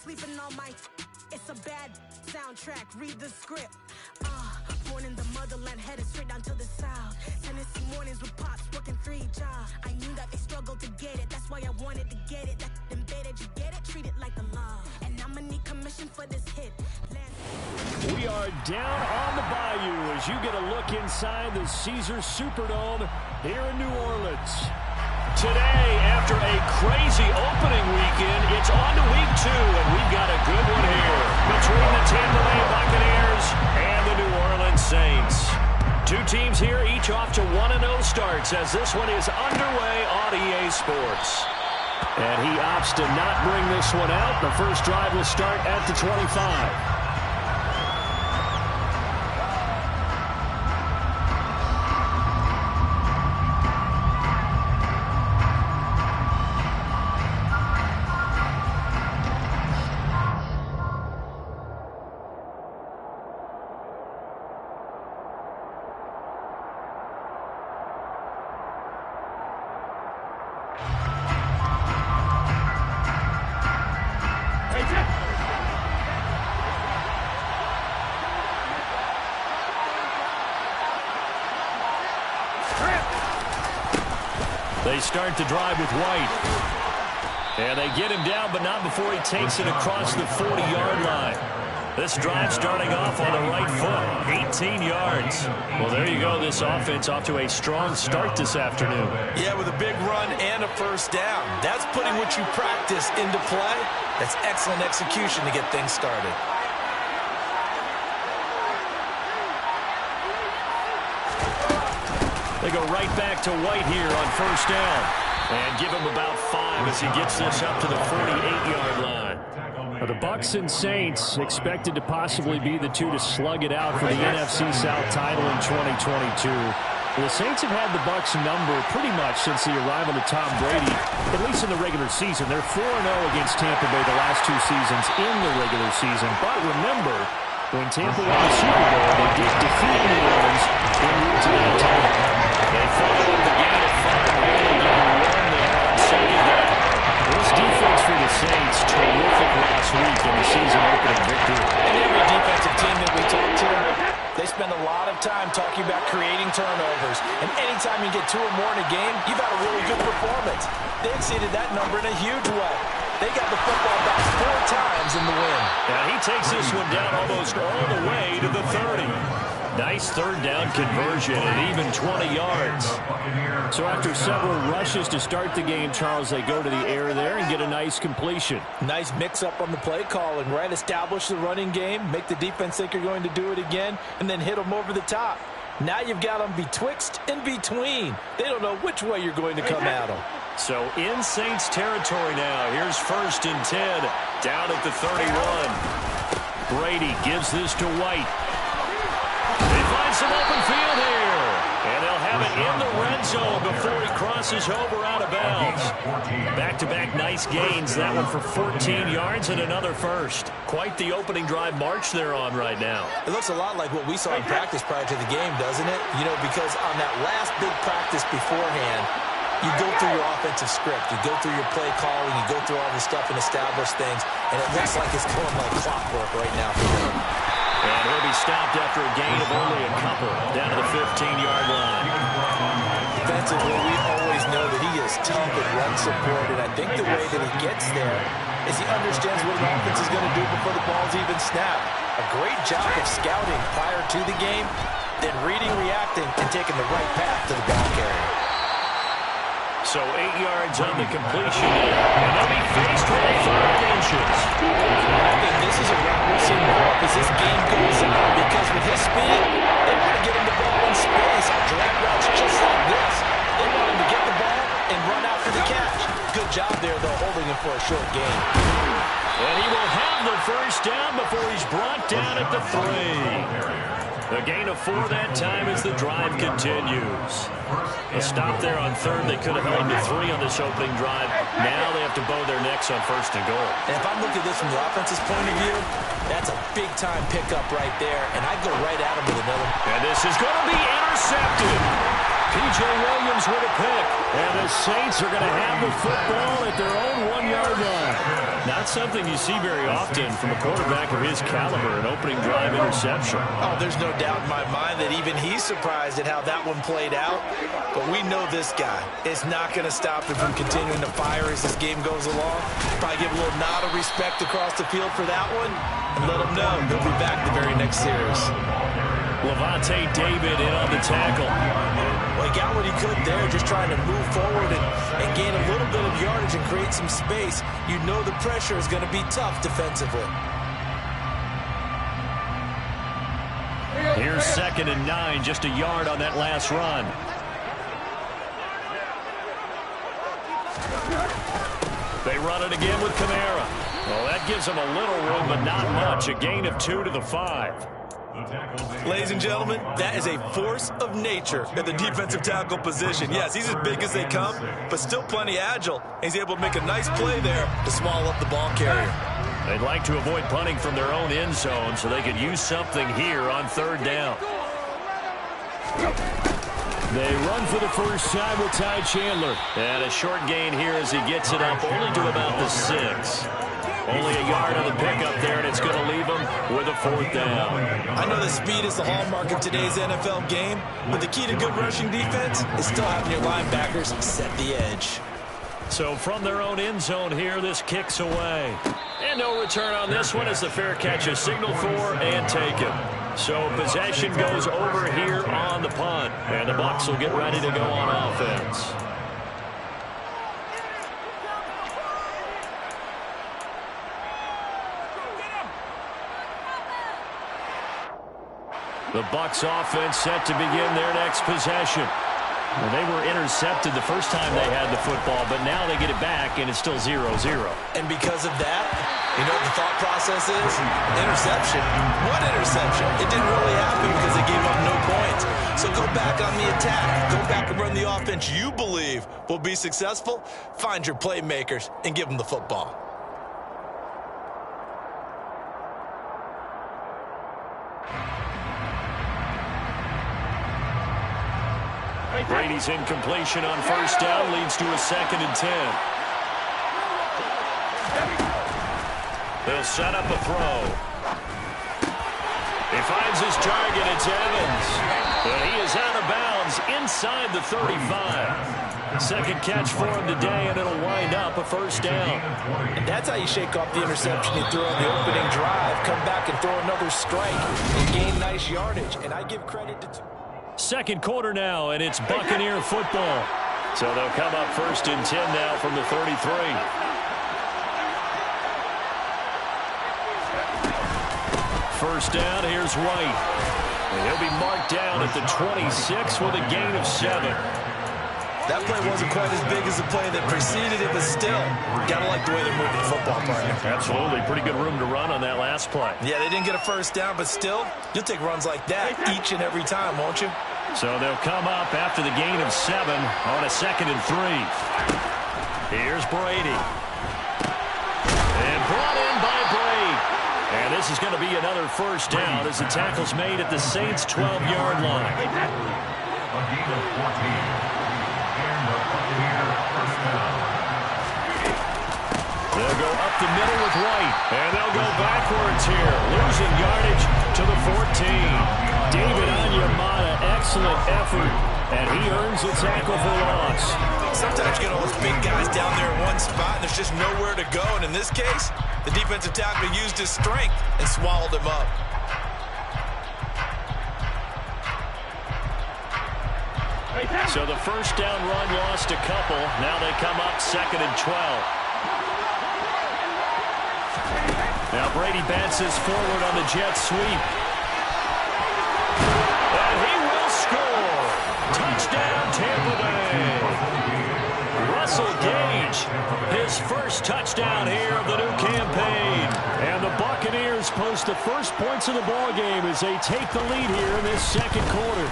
sleeping all my. It's a bad soundtrack. Read the script. Born in the motherland, headed straight down to the south. Tennessee mornings with pops, working 3 jobs. I knew that they struggled to get it. That's why I wanted to get it. That embedded, you get it? Treat it like a law. And I'ma need commission for this hit. We are down on the bayou as you get a look inside the Caesars Superdome here in New Orleans. Today, after a crazy opening weekend, it's on to week 2, and we've got a good one here between the Tampa Bay Buccaneers and the New Orleans Saints. 2 teams here, each off to 1-0 starts as this one is underway on EA Sports. And he opts to not bring this one out. The first drive will start at the 25. They start the drive with White. And they get him down, but not before he takes it across the 40-yard line. This drive starting off on the right foot, 18 yards. Well, there you go. This offense off to a strong start this afternoon. Yeah, with a big run and a first down. That's putting what you practice into play. That's excellent execution to get things started. They go right back to White here on first down. And give him about 5 as he gets this up to the 48-yard line. The Bucs and Saints expected to possibly be the 2 to slug it out for the NFC South title in 2022. The Saints have had the Bucs number pretty much since the arrival of Tom Brady, at least in the regular season. They're 4-0 against Tampa Bay the last 2 seasons in the regular season. But remember, when Tampa won the Super Bowl, they did defeat New Orleans in route to that title. They follow up the game at 5-1 there on second down. This defense for the Saints, terrific last week in the season-opening victory. And every defensive team that we talk to, they spend a lot of time talking about creating turnovers. And anytime you get 2 or more in a game, you've had a really good performance. They exceeded that number in a huge way. They got the football back 4 times in the win. Now he takes this one down almost all the way to the 30. Nice third down conversion and even 20 yards. So after several rushes to start the game, Charles, they go to the air there and get a nice completion. Nice mix-up on the play calling, right? Establish the running game, make the defense think you're going to do it again, and then hit them over the top. Now you've got them betwixt and between. They don't know which way you're going to come at them. So in Saints territory now. Here's 1st and 10 down at the 31. Brady gives this to White. They find some open field here. And they'll have it in the red zone before he crosses over out of bounds. Back-to-back nice gains. That one for 14 yards and another first. Quite the opening drive march they're on right now. It looks a lot like what we saw in practice prior to the game, doesn't it? You know, because on that last big practice beforehand, you go through your offensive script. You go through your play calling. You go through all this stuff and establish things. And it looks like it's going like clockwork right now for them. And he'll be stopped after a gain of only a couple down to the 15-yard line. Defensively, we always know that he is tough and run support. And I think the way that he gets there is he understands what an offense is going to do before the ball's even snapped. A great job of scouting prior to the game, then reading, reacting, and taking the right path to the ball carrier. So 8 yards on the completion there. And they'll be faced with 3rd inches. I think this is a route we'll see more as this game goes on, because with his speed, they want to get him the ball in space on drag routes just like this. They want him to get the ball and run after the catch. Good job there, though, holding him for a short gain. And he will have the first down before he's brought down at the 3. A gain of 4 that time as the drive continues. A stop there on 3rd. They could have held to 3 on this opening drive. Now they have to bow their necks on 1st and goal. And if I'm looking at this from the offense's point of view, that's a big-time pickup right there. And I'd go right at him with another. And this is going to be intercepted. P.J. Williams with a pick. And the Saints are going to have the football at their own 1-yard line. Not something you see very often from a quarterback of his caliber, an opening drive interception. Oh, there's no doubt in my mind that even he's surprised at how that one played out. But we know this guy is not going to stop him from continuing to fire as this game goes along. Probably give a little nod of respect across the field for that one and let him know he'll be back the very next series. Levante David in on the tackle. Well, he got what he could there, just trying to move forward and gain a little bit of yardage and create some space. You know the pressure is going to be tough defensively. Here's 2nd and 9, just a yard on that last run. They run it again with Kamara. Well, that gives them a little room, but not much. A gain of 2 to the 5. Ladies and gentlemen, that is a force of nature at the defensive tackle position. Yes, he's as big as they come, but still plenty agile. He's able to make a nice play there to swallow up the ball carrier. They'd like to avoid punting from their own end zone so they could use something here on 3rd down. They run for the first time with Ty Chandler. And a short gain here as he gets it up only to about the 6. Only a yard on the pickup there, and it's going to leave them with a 4th down. I know that speed is the hallmark of today's NFL game, but the key to good rushing defense is still having your linebackers set the edge. So from their own end zone here, this kicks away. And no return on this one as the fair catch is signaled for and taken. So possession goes over here on the punt, and the Bucs will get ready to go on offense. The Bucs offense set to begin their next possession. Well, they were intercepted the first time they had the football, but now they get it back, and it's still 0-0. And because of that, you know what the thought process is? Interception. What interception? It didn't really happen because they gave up no points. So go back on the attack. Go back and run the offense you believe will be successful. Find your playmakers and give them the football. Brady's incompletion on 1st down leads to a 2nd and 10. They'll set up a throw. He finds his target. It's Evans. But he is out of bounds inside the 35. Second catch for him today, and it'll wind up a 1st down. And that's how you shake off the interception you threw on the opening drive. Come back and throw another strike and gain nice yardage. And I give credit to... 2nd quarter now, and it's Buccaneer football. So they'll come up 1st and 10 now from the 33. First down, here's White. And he'll be marked down at the 26 with a gain of 7. That play wasn't quite as big as the play that preceded it, but still, gotta like the way they're moving the football, partner. Absolutely. Pretty good room to run on that last play. Yeah, they didn't get a 1st down, but still, you'll take runs like that each and every time, won't you? So they'll come up after the gain of 7 on a 2nd and 3. Here's Brady. And brought in by Brady. And this is going to be another 1st down as the tackle's made at the Saints' 12-yard line. They'll go up the middle with White, and they'll go backwards here, losing yardage to the 14. David Onyemata, excellent effort, and he earns a tackle for loss. Sometimes you get all those big guys down there in one spot, and there's just nowhere to go. And in this case, the defensive tackle used his strength and swallowed him up. So the 1st down run lost a couple. Now they come up 2nd and 12. Now Brady bounces forward on the jet sweep. And he will score. Touchdown, Tampa Bay. Russell Gage, his 1st touchdown here of the new campaign. And the Buccaneers post the first points of the ballgame as they take the lead here in this 2nd quarter.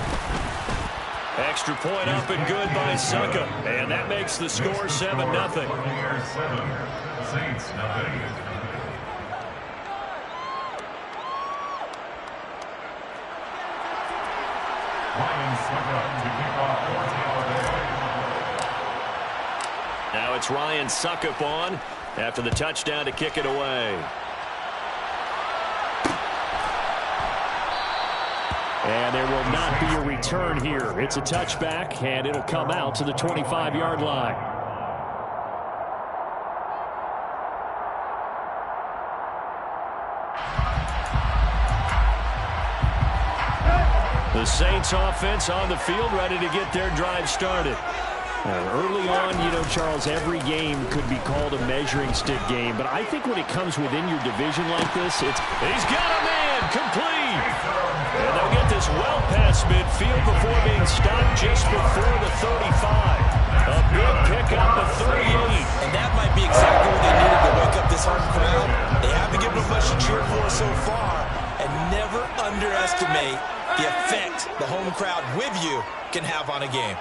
Extra point up and good by Succa. And that makes the score 7-0. Saints 9. Now it's Ryan Suckup on. after the touchdown to kick it away. And there will not be a return here. It's a touchback, and it'll come out to the 25-yard line. The Saints offense on the field, ready to get their drive started. Early on, you know, Charles, every game could be called a measuring stick game. But I think when it comes within your division like this, it's... He's got a man! Complete! And they'll get this well past midfield before being stopped just before the 35. A big pickup of 38. And that might be exactly what they needed to wake up this home crowd. They haven't given them much to cheer for so far. And never underestimate the effect the home crowd with you can have on a game.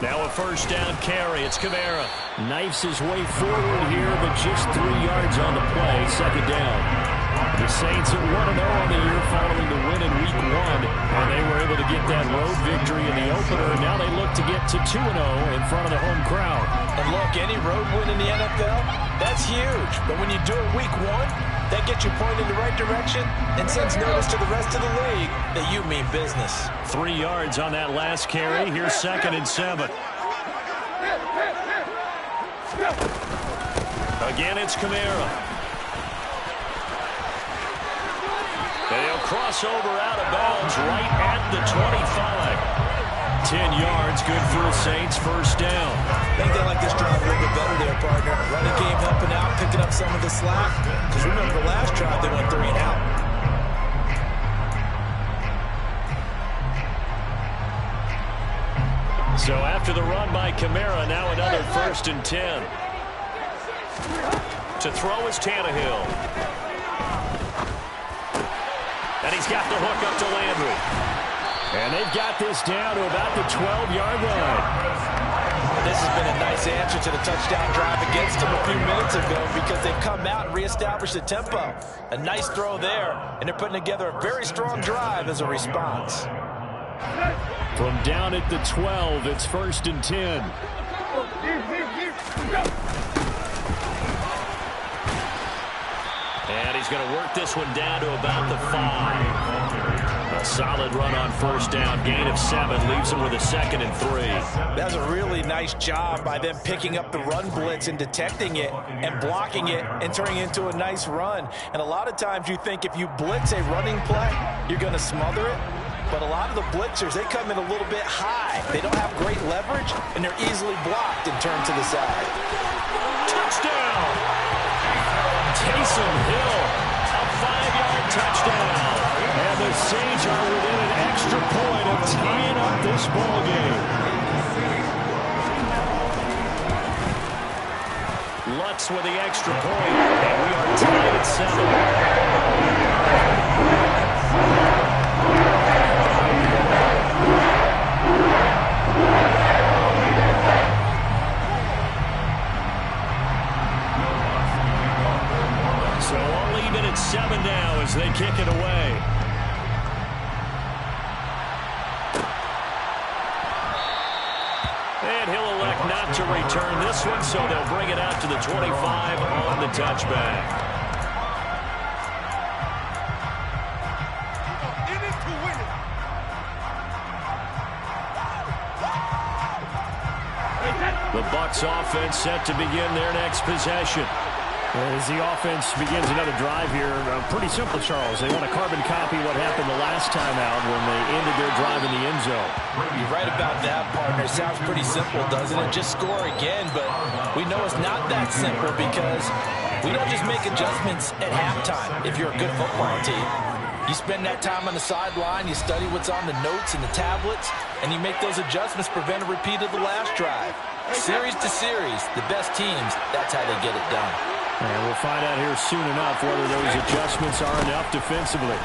Now a first down carry. It's Kamara. Knifes his way forward here, but just 3 yards on the play. Second down. The Saints at 1-0 on the year following the win in Week 1. And they were able to get that road victory in the opener. Now they look to get to 2-0 in front of the home crowd. And look, any road win in the NFL, that's huge. But when you do it Week 1, that gets you pointed in the right direction and sends notice to the rest of the league that you mean business. 3 yards on that last carry. Here's 2nd and 7. Again, it's Kamara. They'll cross over out of bounds right at the 25. 10 yards, good for the Saints. First down. I think they like this drive a little bit better there, partner. Running game helping out, picking up some of the slack. Because remember, the last drive, they went 3 and out. So after the run by Kamara, now another 1st and 10. To throw is Tannehill. And he's got the hook up to Landry. And they've got this down to about the 12-yard line. This has been a nice answer to the touchdown drive against them a few minutes ago because they've come out and reestablished the tempo. A nice throw there, and they're putting together a very strong drive as a response. From down at the 12, it's 1st and 10. And he's going to work this one down to about the 5. A solid run on first down. Gain of 7 leaves him with a 2nd and 3. That's a really nice job by them picking up the run blitz and detecting it and blocking it and turning it into a nice run. And a lot of times you think if you blitz a running play, you're going to smother it. But a lot of the blitzers, they come in a little bit high. They don't have great leverage, and they're easily blocked and turned to the side. Touchdown! Taysom Hill, a 5-yard touchdown. And the Saints are within an extra point of tying up this ball game. Lutz with the extra point, and we are tied at 7. So all even at 7 now as they kick it away. And he'll elect not to return this one, so they'll bring it out to the 25 on the touchback. The Bucs offense set to begin their next possession. As the offense begins another drive here, pretty simple, Charles. They want to carbon copy what happened the last time out when they ended their drive in the end zone. You're right about that, partner. Sounds pretty simple, doesn't it? Just score again, but we know it's not that simple because we don't just make adjustments at halftime if you're a good football team. You spend that time on the sideline, you study what's on the notes and the tablets, and you make those adjustments, prevent a repeat of the last drive. Series to series, the best teams, that's how they get it done. And we'll find out here soon enough whether those adjustments are enough defensively.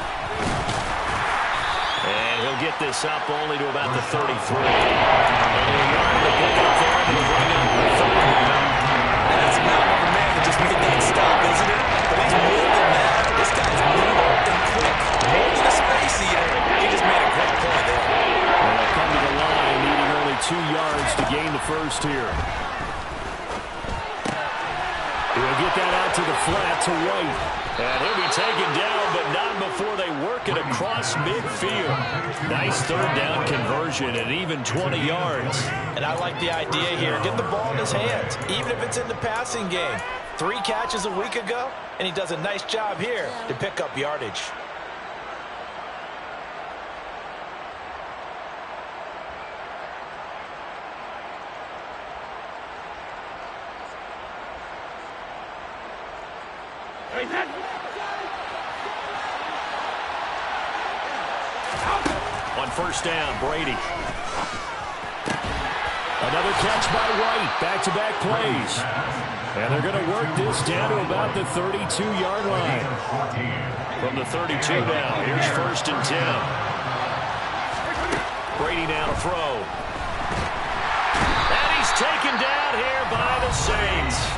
And he'll get this up only to about the 33. That's not a man that just made that stop, isn't it? But he's more than that. This guy's nimble and quick. More than a space eater. He just made a great play there. And they'll come to the line, needing only 2 yards He'll get that out to the flat to White. And he'll be taken down, but not before they work it across midfield. Nice third down conversion and even 20 yards. And I like the idea here. Get the ball in his hands, even if it's in the passing game. 3 catches a week ago, and he does a nice job here to pick up yardage. On first down, Brady. Another catch by White. Back-to-back plays. And they're going to work this down to about the 32-yard line. From the 32 now, here's first and 10. Brady now to throw. And he's taken down here by the Saints.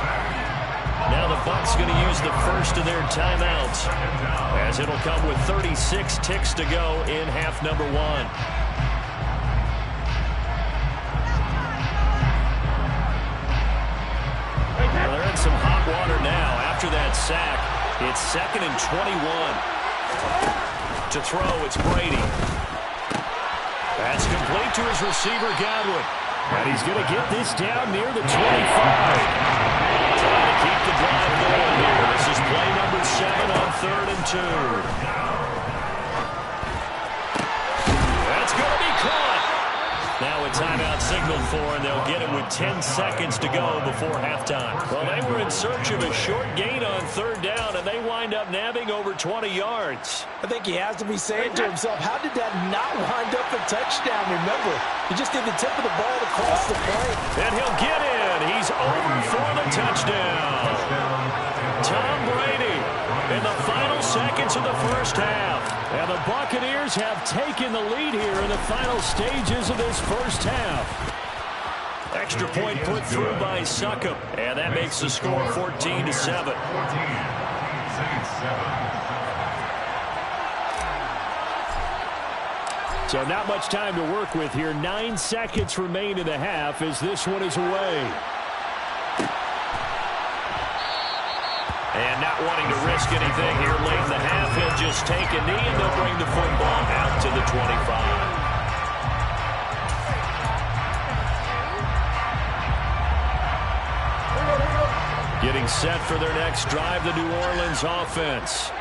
Now the Bucs going to use the first of their timeouts, as it'll come with 36 ticks to go in half number 1. Well, they're in some hot water now. After that sack, it's 2nd and 21. To throw, it's Brady. That's complete to his receiver, Godwin. And he's going to get this down near the 25. Trying to keep the drive going here. This is play number 7 on 3rd and 2. That's going to be caught. Now a timeout signal for, and they'll get it with 10 seconds to go before halftime. Well, they were in search of a short gain on 3rd down, and they wind up nabbing over 20 yards. I think he has to be saying to himself, how did that not wind up a touchdown? Remember, he just did the tip of the ball across the plate. And he'll get in. He's over for the touchdown. Tom Brady in the final seconds of the first half. And the Buccaneers have taken the lead here in the final stages of this first half. Extra point put through by Succop. And that makes the score 14-7. So not much time to work with here. 9 seconds remain in the half as this one is away. And not wanting to risk anything here late in the half, he'll just take a knee and they'll bring the football out to the 25. Getting set for their next drive, the New Orleans offense.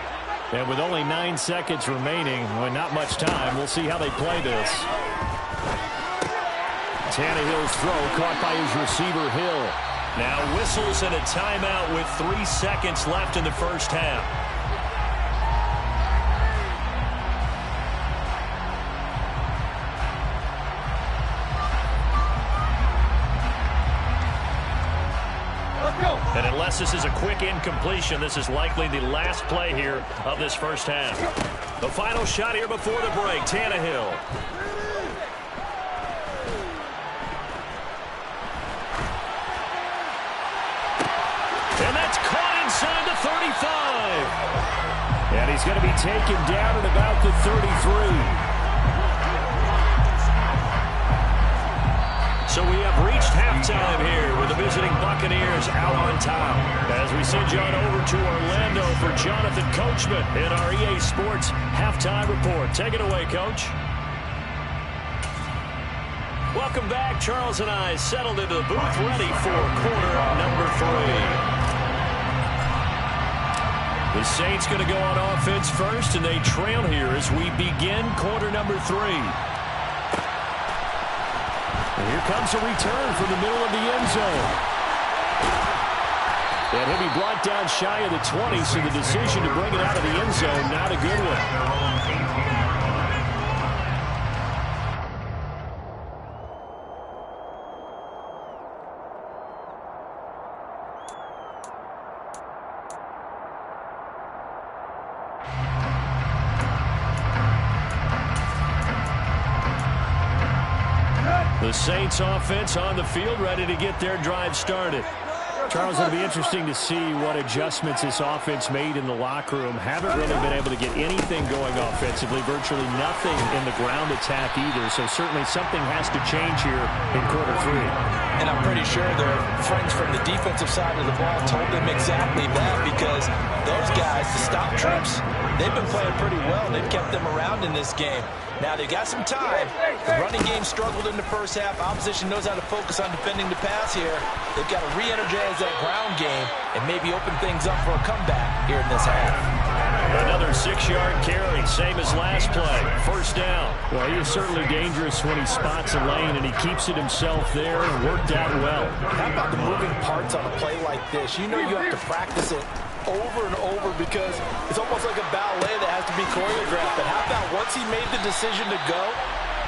And with only 9 seconds remaining, well, not much time, we'll see how they play this. Tannehill's throw caught by his receiver, Hill. Now whistles and a timeout with 3 seconds left in the first half. And unless this is a quick incompletion, this is likely the last play here of this first half. The final shot here before the break, Tannehill. And that's caught inside the 35. And he's going to be taken down at about the 33. So we have reached halftime here with the visiting Buccaneers out on top. As we send you on over to Orlando for Jonathan Coachman in our EA Sports Halftime Report. Take it away, Coach. Welcome back. Charles and I settled into the booth ready for quarter number 3. The Saints going to go on offense first, and they trail here as we begin quarter number 3. And here comes a return from the middle of the end zone. And he'll be brought down shy of the 20, so the decision to bring it out of the end zone, not a good one. The Saints offense on the field, ready to get their drive started. Charles, it'll be interesting to see what adjustments this offense made in the locker room. Haven't really been able to get anything going offensively, virtually nothing in the ground attack either. So certainly something has to change here in quarter 3. And I'm pretty sure their friends from the defensive side of the ball told them exactly that, because those guys, the stop troops, they've been playing pretty well. They've kept them around in this game. Now they've got some time. The running game struggled in the first half. Opposition knows how to focus on defending the pass here. They've got to re-energize that ground game and maybe open things up for a comeback here in this half. Another 6-yard carry, same as last play. First down. Well, he is certainly dangerous when he spots a lane, and he keeps it himself there and worked out well. How about the moving parts on a play like this? You know you have to practice it over and over because it's almost like a ballet that has to be choreographed. But how about once he made the decision to go,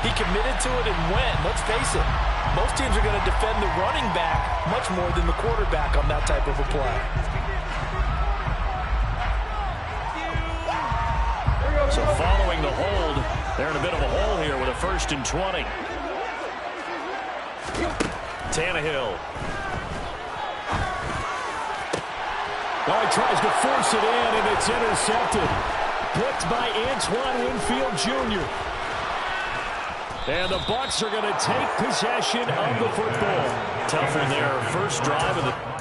he committed to it and went. Let's face it, most teams are going to defend the running back much more than the quarterback on that type of a play. So following the hold, they're in a bit of a hole here with a 1st and 20. Tannehill. Well, he tries to force it in, and it's intercepted. Picked by Antoine Winfield Jr. And the Bucs are going to take possession of the football. Tough one there. First drive of the...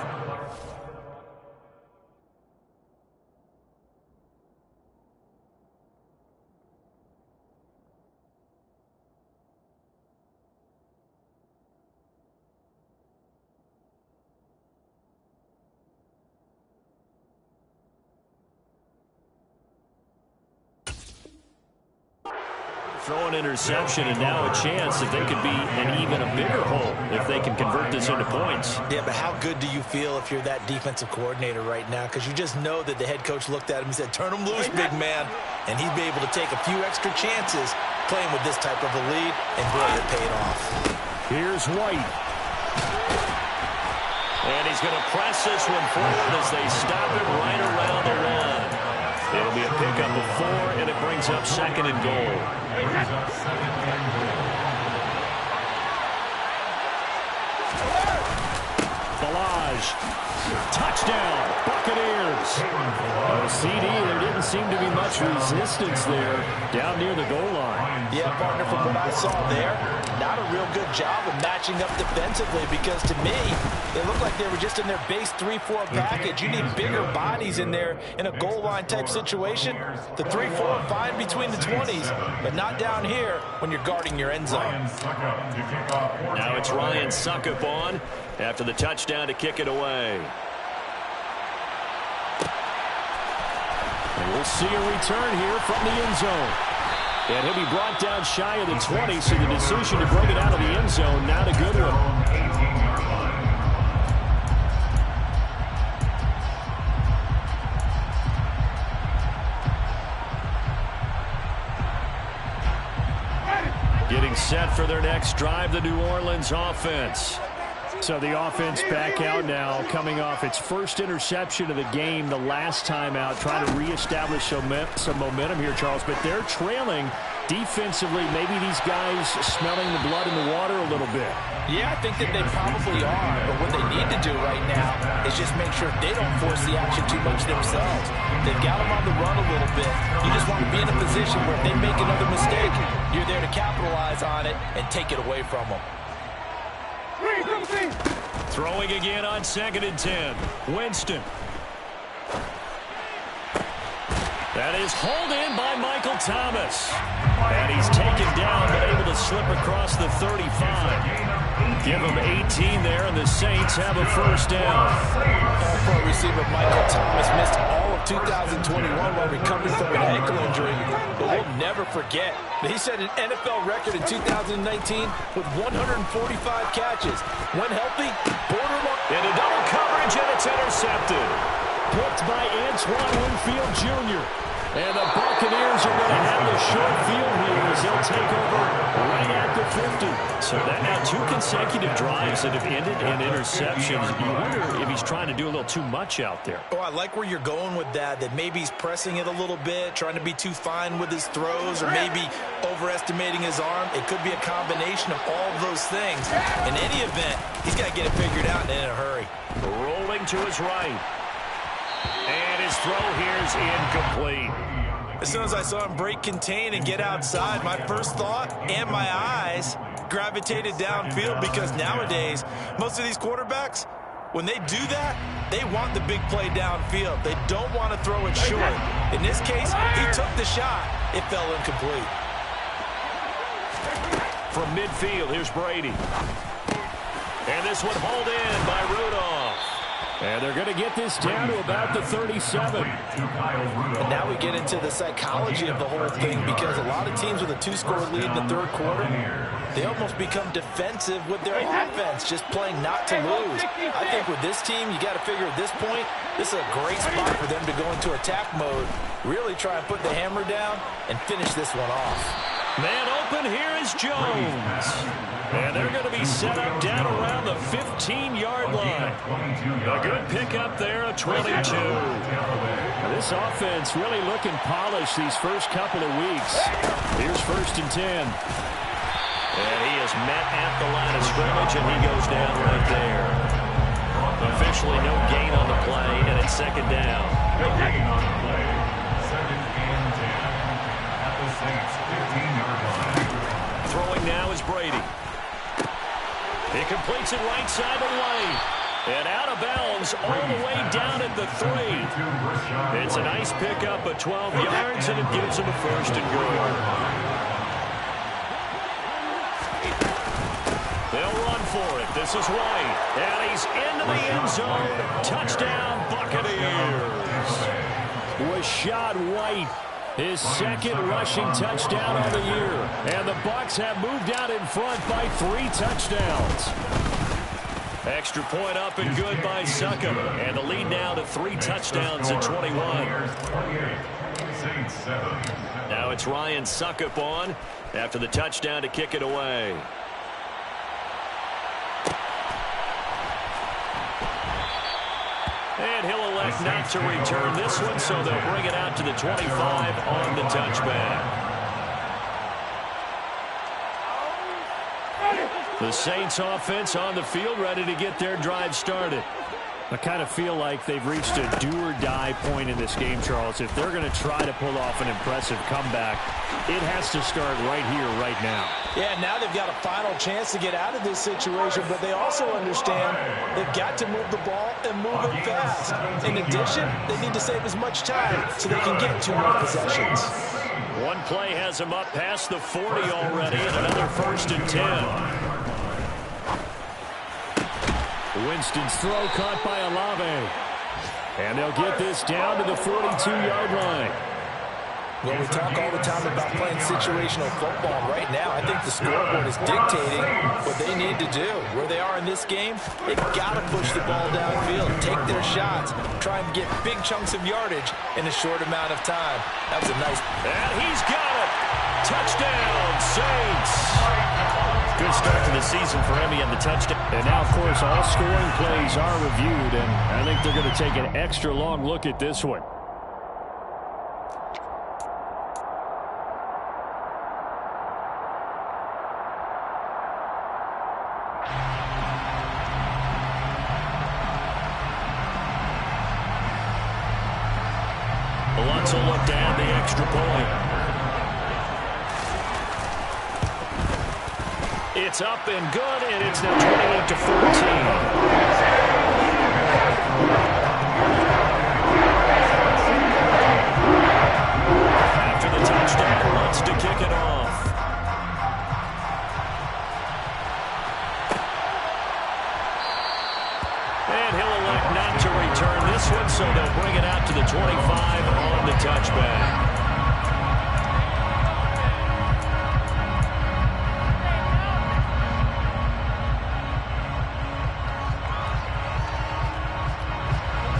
Throw an interception, and now a chance that they could be in even a bigger hole if they can convert this into points. Yeah, but how good do you feel if you're that defensive coordinator right now? Because you just know that the head coach looked at him and said, turn him loose, big man. And he'd be able to take a few extra chances playing with this type of a lead, and boy, it paid off. Here's White. And he's going to press this one forward as they stop it right around the line. It'll be a pickup of 4, and it brings up 2nd and goal. Balaj. Touchdown, Buccaneers. CD, there didn't seem to be much resistance there down near the goal line. Yeah, partner, from what I saw there, not a real good job of matching up defensively, because to me, they looked like they were just in their base 3-4 package. You need bigger bodies in there in a goal line type situation. The 3-4 fine between the 20s, but not down here when you're guarding your end zone. Now it's Ryan Suckup on after the touchdown to kick it away. And we'll see a return here from the end zone. And he'll be brought down shy of the 20, so the decision to bring it out of the end zone, not a good one. Getting set for their next drive, the New Orleans offense. So the offense back out now, coming off its first interception of the game the last time out, trying to reestablish some momentum here, Charles. But they're trailing defensively. Maybe these guys smelling the blood in the water a little bit. Yeah, I think that they probably are. But what they need to do right now is just make sure they don't force the action too much themselves. They've got them on the run a little bit. You just want to be in a position where if they make another mistake, you're there to capitalize on it and take it away from them. Throwing again on 2nd and 10. Winston. That is hauled in by Michael Thomas. And he's taken down, but able to slip across the 35. Give him 18 there, and the Saints have a first down. All-pro receiver Michael Thomas missed all of 2021 while recovering from an ankle injury. But we'll never forget that he set an NFL record in 2019 with 145 catches. When healthy, borderline. Into double coverage, and it's intercepted. Picked by Antoine Winfield Jr. And the Buccaneers are going to have the short field here as they'll take over right at the 50. So that now 2 consecutive drives that have ended in interceptions. You wonder if he's trying to do a little too much out there. Oh, I like where you're going with that maybe he's pressing it a little bit, trying to be too fine with his throws, or maybe overestimating his arm. It could be a combination of all of those things. In any event, he's got to get it figured out and in a hurry. Rolling him to his right. And his throw here is incomplete. As soon as I saw him break contain and get outside, my first thought and my eyes gravitated downfield, because nowadays, most of these quarterbacks, when they do that, they want the big play downfield. They don't want to throw it short. In this case, he took the shot. It fell incomplete. From midfield, here's Brady. And this one hauled in by Rudolph. And they're going to get this down to about the 37. And now we get into the psychology of the whole thing, because a lot of teams with a 2-score lead in the third quarter, they almost become defensive with their offense, just playing not to lose. I think with this team, you got to figure at this point, this is a great spot for them to go into attack mode, really try and put the hammer down and finish this one off. Man open, here is Jones. And they're going to be set up down around the 15-yard line. A good pickup there, a 22. This offense really looking polished these first couple of weeks. Here's 1st and 10. And he is met at the line of scrimmage, and he goes down right there. Officially no gain on the play, and it's 2nd down. No gain on the play. 2nd and 10 at the Saints' 15-yard line. Throwing now is Brady. He completes it right side of the lane. And out of bounds all the way down at the 3. It's a nice pickup of 12 yards, and it gives him a 1st and goal. They'll run for it. This is White. And he's into the end zone. Touchdown, Buccaneers. Rashad White, his 2nd rushing touchdown on the year. And the Bucs have moved out in front by 3 touchdowns. Extra point up and good by Succop. And the lead now to 3 touchdowns at 21. Now it's Ryan Succop on after the touchdown to kick it away. And he'll elect not to return this one, so they'll bring it out to the 25 on the touchback. The Saints offense on the field, ready to get their drive started. I kind of feel like they've reached a do-or-die point in this game, Charles. If they're going to try to pull off an impressive comeback, it has to start right here, right now. Yeah, now they've got a final chance to get out of this situation, but they also understand they've got to move the ball and move it fast. In addition, they need to save as much time so they can get 2 more possessions. One play has them up past the 40 already, and another 1st and 10. Winston's throw caught by Olave. And they'll get this down to the 42-yard line. Well, we talk all the time about playing situational football. Right now, I think the scoreboard is dictating what they need to do. Where they are in this game, they've got to push the ball downfield, take their shots, try and get big chunks of yardage in a short amount of time. That was a nice... And he's got it! Touchdown, Saints! Good start to the season for Emmy and the touchdown. And now, of course, all scoring plays are reviewed, and I think they're going to take an extra long look at this one. Lutz will look to add the extra point. It's up and good, and it's now 28-14. After the touchdown, Lutz to kick it off. And he'll elect not to return this one, so they'll bring it out to the 25 on the touchback.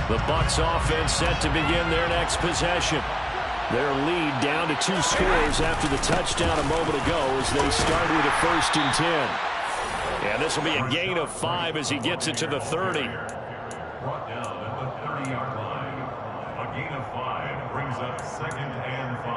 The Bucs offense set to begin their next possession. Their lead down to 2 scores after the touchdown a moment ago as they start with a 1st and 10. And this will be a gain of 5 as he gets it to the 30. Brought down at the 30-yard line. A gain of 5 brings up 2nd and 5.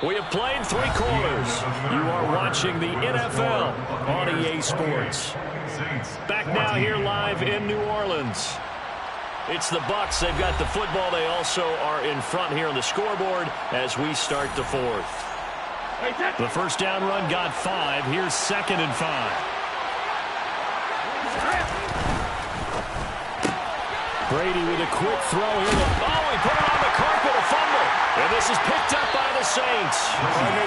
We have played 3 quarters. You are watching the NFL on EA Sports. Back now here live in New Orleans. It's the Bucs. They've got the football. They also are in front here on the scoreboard as we start the 4th. The first down run got 5. Here's 2nd and 5. Brady with a quick throw here. Oh, he put it on the carpet, a fumble. And this is picked up by the Saints.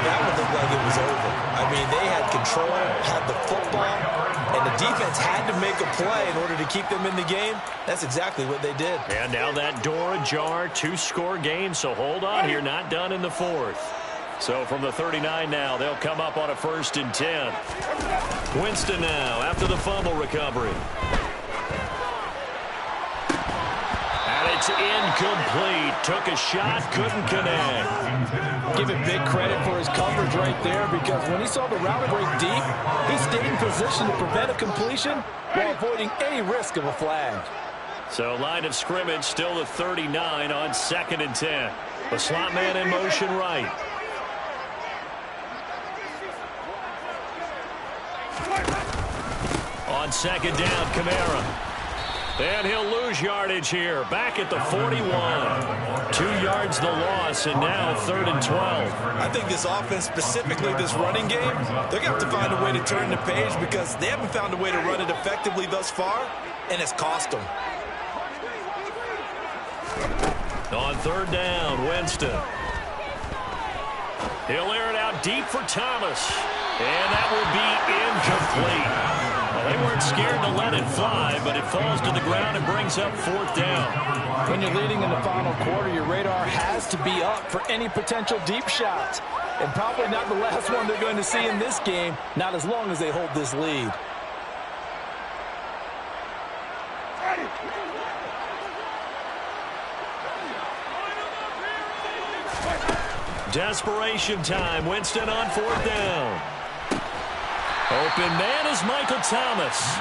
That one looked like it was over. I mean, they had control, had the football, and the defense had to make a play in order to keep them in the game. That's exactly what they did. And now that door ajar, 2-score game, so hold on here, not done in the 4th. So from the 39 now, they'll come up on a 1st and 10. Winston now after the fumble recovery. It's incomplete. Took a shot, couldn't connect. Give him big credit for his coverage right there, because when he saw the route break deep, he stayed in position to prevent a completion while avoiding any risk of a flag. So line of scrimmage still the 39 on 2nd and 10. The slot man in motion right. On 2nd down, Kamara. And he'll lose yardage here. Back at the 41. 2 yards the loss, and now 3rd and 12. I think this offense, specifically this running game, they're going to have to find a way to turn the page, because they haven't found a way to run it effectively thus far, and it's cost them. On 3rd down, Winston. He'll air it out deep for Thomas. And that will be incomplete. Well, they weren't scared to let it fly, but it falls to the ground and brings up 4th down. When you're leading in the final quarter, your radar has to be up for any potential deep shots. And probably not the last one they're going to see in this game, not as long as they hold this lead. Desperation time. Winston on 4th down. Open man is Michael Thomas.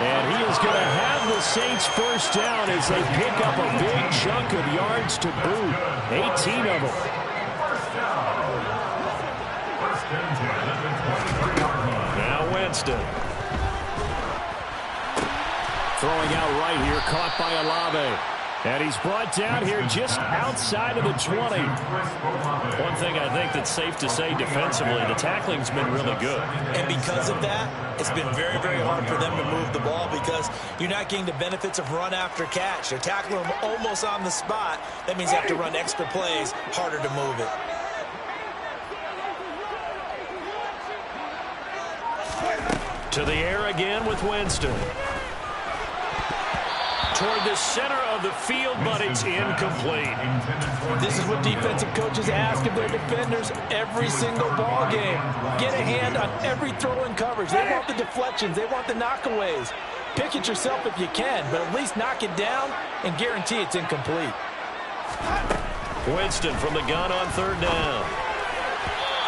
And he is going to have the Saints first down as they pick up a big chunk of yards to boot. 18 of them. Now Winston. Throwing out right here, caught by Olave. And he's brought down here just outside of the 20. One thing I think that's safe to say defensively, the tackling's been really good. And because of that, it's been very, very hard for them to move the ball, because you're not getting the benefits of run after catch. They're tackling them almost on the spot. That means you have to run extra plays, harder to move it. To the air again with Winston. Toward the center of the field, but it's incomplete. This is what defensive coaches ask of their defenders every single ball game. Get a hand on every throw in coverage. They want the deflections. They want the knockaways. Pick it yourself if you can, but at least knock it down and guarantee it's incomplete. Winston from the gun on 3rd down.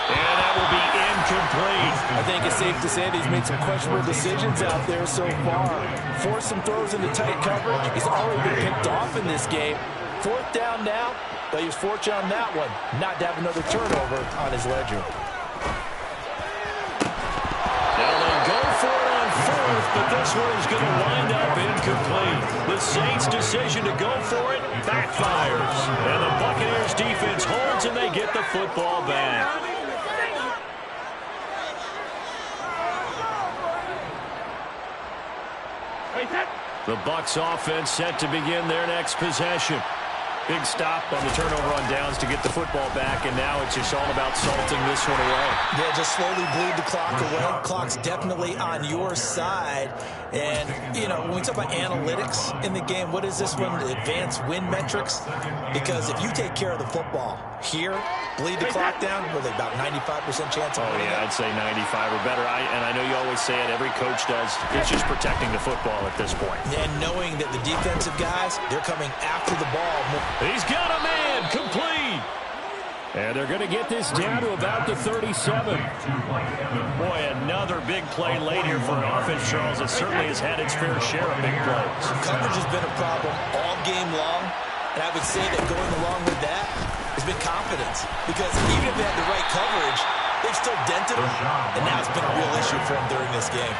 And that will be incomplete. I think it's safe to say that he's made some questionable decisions out there so far. Forced some throws into tight coverage. He's already been picked off in this game. 4th down now, but he was fortunate on that one not to have another turnover on his ledger. Now they'll go for it on 4th, but this one is going to wind up incomplete. The Saints' decision to go for it backfires. And the Buccaneers defense holds, and they get the football back. The Bucs offense set to begin their next possession. Big stop on the turnover on downs to get the football back, and now it's just all about salting this one away. Yeah, just slowly bleed the clock away. Clock's definitely on your side. And, you know, when we talk about analytics in the game, what is this one? The advanced win metrics? Because if you take care of the football here, bleed the clock down, with about 95% chance of winning. Oh, yeah, I'd say 95 or better. And I know you always say it, every coach does. It's just protecting the football at this point. And knowing that the defensive guys, they're coming after the ball. He's got a man, complete. And they're going to get this down to about the 37. Boy, another big play late here for an offense, Charles. It certainly has had its fair share of big plays. Coverage has been a problem all game long. And I would say that going along with that is has been confidence. Because even if they had the right coverage, they've still dented him, and now it's been a real issue for him during this game.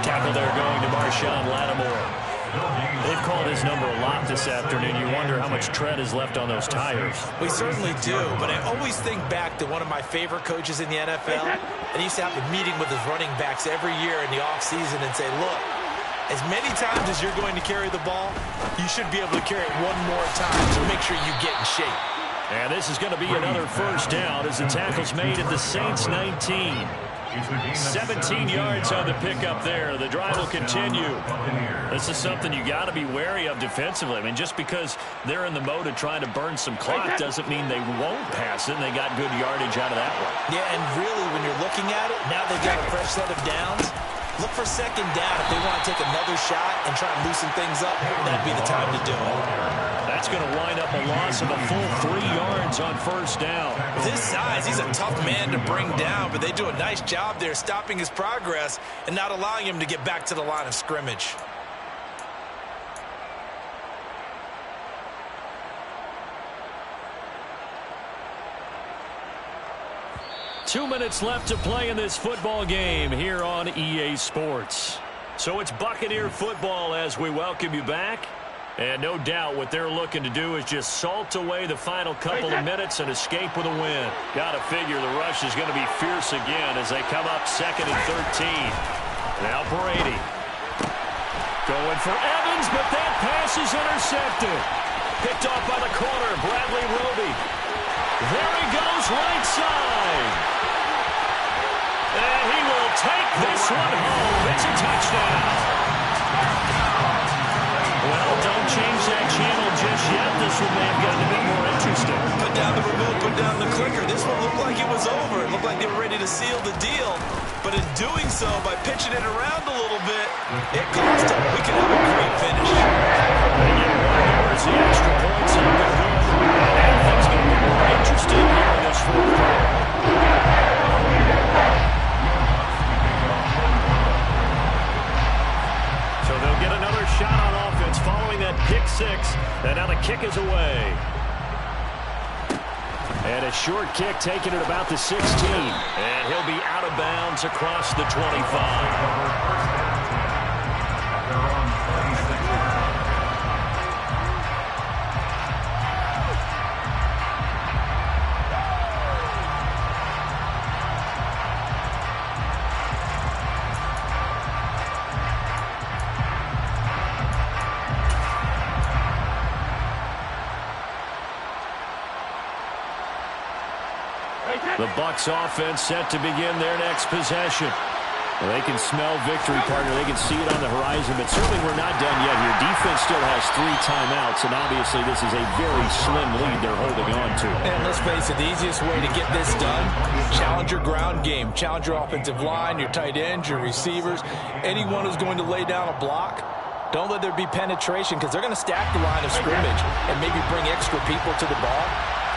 Tackle there going to Marshawn Lattimore. They've called his number a lot this afternoon. You wonder how much tread is left on those tires. We certainly do, but I always think back to one of my favorite coaches in the NFL, and he used to have a meeting with his running backs every year in the offseason and say, look, as many times as you're going to carry the ball, you should be able to carry it one more time to make sure you get in shape. And this is going to be another first down as the tackle's made at the Saints 19. 17 yards on the pickup there. The drive will continue. This is something you got to be wary of defensively. I mean, just because they're in the mode of trying to burn some clock doesn't mean they won't pass it, and they got good yardage out of that one. Yeah, and really, when you're looking at it, now they've got a fresh set of downs. Look for second down. If they want to take another shot and try and loosen things up, that'd be the time to do it. That's going to wind up a loss of a full 3 yards on first down. With his size, he's a tough man to bring down, but they do a nice job there stopping his progress and not allowing him to get back to the line of scrimmage. Two minutes left to play in this football game here on EA Sports. So it's Buccaneer football as we welcome you back. And no doubt what they're looking to do is just salt away the final couple of minutes and escape with a win. Got to figure the rush is going to be fierce again as they come up 2nd and 13. Now Brady. Going for Evans, but that pass is intercepted. Picked off by the corner, Bradley Roby. There he goes, right side. And he will take this one home. It's a touchdown. Well, don't change that channel just yet. This one may have gotten a bit more interesting. Put down the remote, put down the clicker. This one looked like it was over. It looked like they were ready to seal the deal. But in doing so, by pitching it around a little bit, it cost them. We could have a great finish. And you know, the extra points are good. And everything's going to be more interesting here in this fourth quarter. So they'll get another shot on offense following that pick six. And now the kick is away. And a short kick taken at about the 16. And he'll be out of bounds across the 25. The Bucs offense set to begin their next possession. Well, they can smell victory, partner. They can see it on the horizon, but certainly we're not done yet here. Defense still has 3 timeouts, and obviously this is a very slim lead they're holding on to. And let's face it, the easiest way to get this done, challenge your ground game. Challenge your offensive line, your tight ends, your receivers, anyone who's going to lay down a block. Don't let there be penetration because they're going to stack the line of scrimmage and maybe bring extra people to the ball.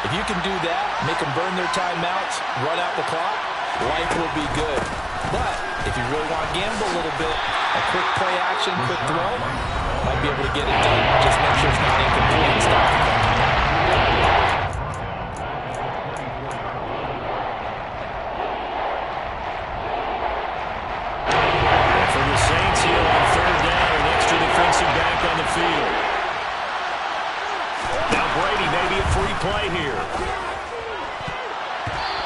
If you can do that, make them burn their timeouts, run out the clock, life will be good. But if you really want to gamble a little bit, a quick play action, quick throw, might be able to get it done. Just make sure it's not incomplete and stop the clock. For the Saints here on 3rd down, an extra defensive back on the field. Now Brady, maybe a free play here.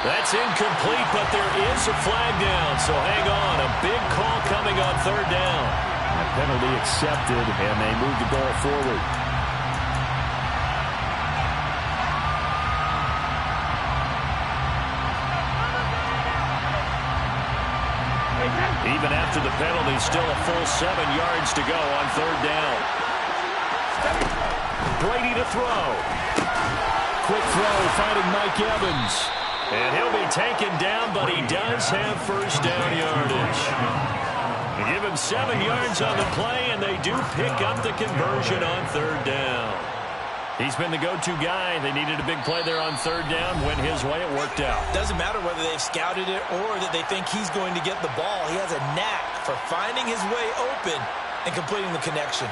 That's incomplete, but there is a flag down, so hang on. A big call coming on 3rd down. A penalty accepted, and they move the ball forward. Even after the penalty, still a full 7 yards to go on 3rd down. Brady to throw. Quick throw, finding Mike Evans. And he'll be taken down, but he does have first down yardage. They give him 7 yards on the play, and they do pick up the conversion on 3rd down. He's been the go-to guy. They needed a big play there on 3rd down. Went his way, it worked out. Doesn't matter whether they've scouted it or that they think he's going to get the ball. He has a knack for finding his way open and completing the connection.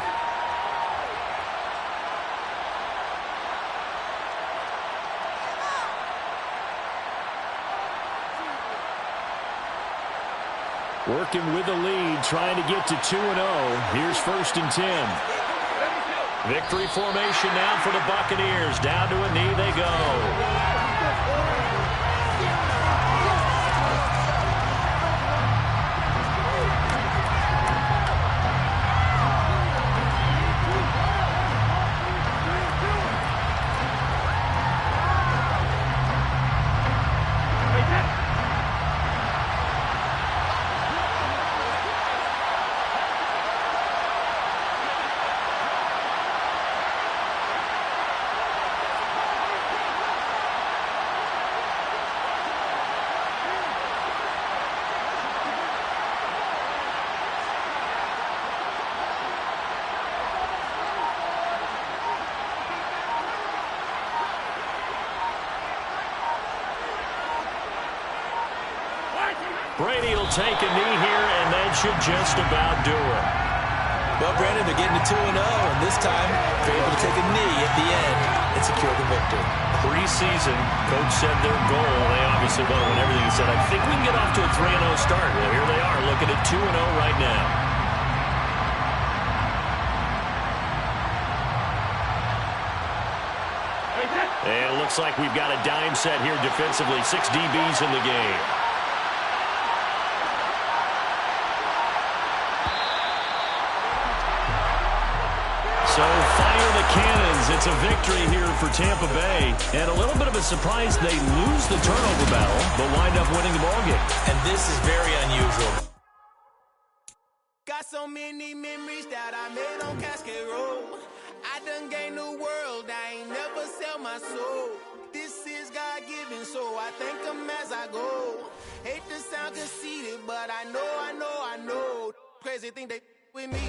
Working with the lead, trying to get to 2-0. Here's 1st and 10. Victory formation now for the Buccaneers. Down to a knee they go. Brady will take a knee here, and that should just about do it. Well, Brandon, they're getting to 2-0, and this time they're able to take a knee at the end and secure the victory. Preseason, coach said their goal, they obviously won with everything. He said, I think we can get off to a 3-0 start. Well, here they are looking at 2-0 right now. And it looks like we've got a dime set here defensively. 6 DBs in the game. So fire the cannons. It's a victory here for Tampa Bay. And a little bit of a surprise, they lose the turnover battle, but wind up winning the ballgame. And this is very unusual. Got so many memories that I made on Casket Road. I done gained the world, I ain't never sell my soul. This is God-given, so I thank him as I go. Hate to sound conceited, but I know. Crazy thing they with me.